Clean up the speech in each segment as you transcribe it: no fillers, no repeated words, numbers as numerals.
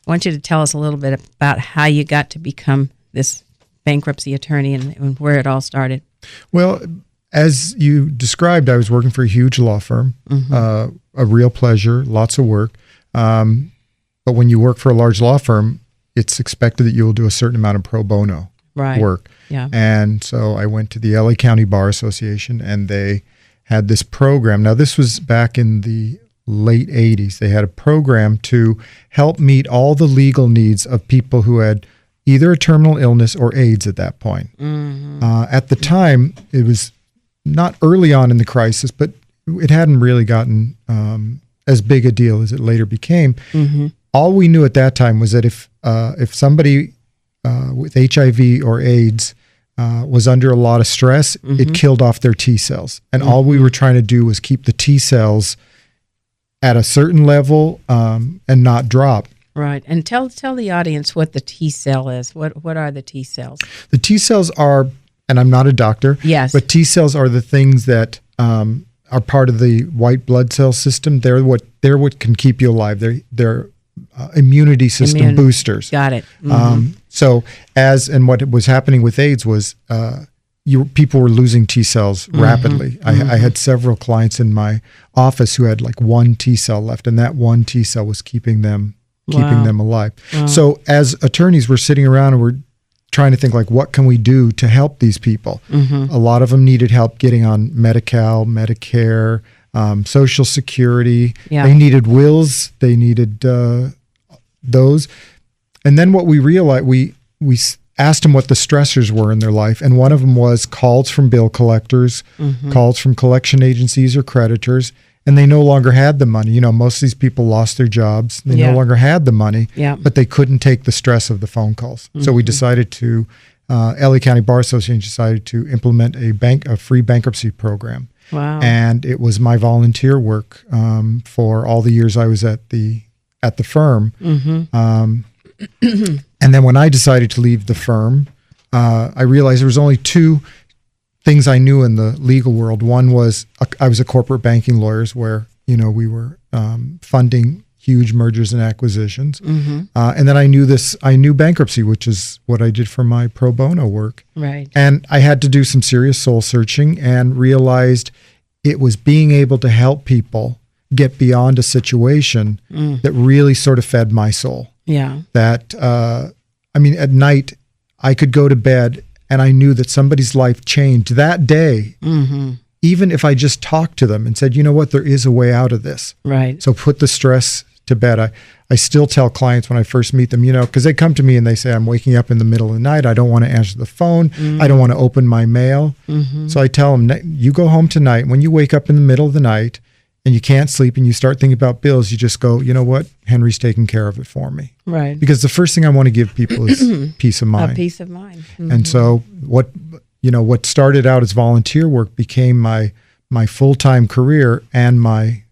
want you to tell us a little bit about how you got to become this bankruptcy attorney and where it all started. Well, as you described, I was working for a huge law firm, a real pleasure, lots of work. But when you work for a large law firm, it's expected that you will do a certain amount of pro bono work. Yeah. And so I went to the LA County Bar Association, and they had this program. Now, this was back in the late 80s. They had a program to help meet all the legal needs of people who had either a terminal illness or AIDS at that point. At the time, it was not early on in the crisis, but it hadn't really gotten as big a deal as it later became. All we knew at that time was that if somebody with HIV or AIDS was under a lot of stress, it killed off their T cells. And all we were trying to do was keep the T cells at a certain level and not drop. Right. And tell the audience what the T cell is. What are the T cells? The T cells are, and I'm not a doctor, yes, but T cells are the things that are part of the white blood cell system. They're what can keep you alive. They're immunity system boosters. Got it. So what was happening with AIDS was people were losing T cells rapidly. I had several clients in my office who had like one T cell left, and that one T cell was keeping them alive. Wow. So as attorneys, we're sitting around and we're trying to think like, what can we do to help these people? A lot of them needed help getting on Medi-Cal, Medicare, Social Security. Yeah. They needed wills. They needed those. And then what we realized, we asked them what the stressors were in their life. And one of them was calls from bill collectors, calls from collection agencies or creditors. And they no longer had the money. You know, most of these people lost their jobs. They no longer had the money, but they couldn't take the stress of the phone calls. So we decided to, LA County Bar Association decided to implement a free bankruptcy program. Wow. And it was my volunteer work for all the years I was at the firm. And then when I decided to leave the firm, I realized there was only two things I knew in the legal world. One was I was a corporate banking lawyer, where we were funding huge mergers and acquisitions. And then I knew bankruptcy, which is what I did for my pro bono work. Right. And I had to do some serious soul searching and realized it was being able to help people get beyond a situation that really sort of fed my soul. Yeah. That, at night I could go to bed and I knew that somebody's life changed that day. Even if I just talked to them and said, you know what, there is a way out of this. Right. So put the stress to bed. I still tell clients when I first meet them, because they come to me and they say, I'm waking up in the middle of the night. I don't want to answer the phone. I don't want to open my mail. So I tell them, you go home tonight. When you wake up in the middle of the night and you can't sleep and you start thinking about bills, you just go, you know what, Henry's taking care of it for me. Right. Because the first thing I want to give people is peace of mind. A peace of mind. And so what started out as volunteer work became my full-time career and my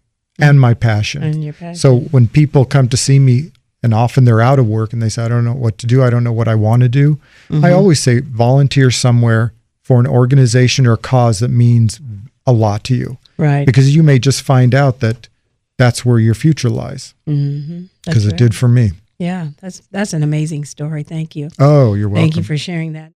passion. And your passion. So when people come to see me, and often they're out of work and they say, I don't know what to do, I don't know what I want to do, I always say volunteer somewhere for an organization or cause that means a lot to you. Right. Because you may just find out that that's where your future lies. Because it did for me. Yeah, that's an amazing story. Thank you. Oh, you're welcome. Thank you for sharing that.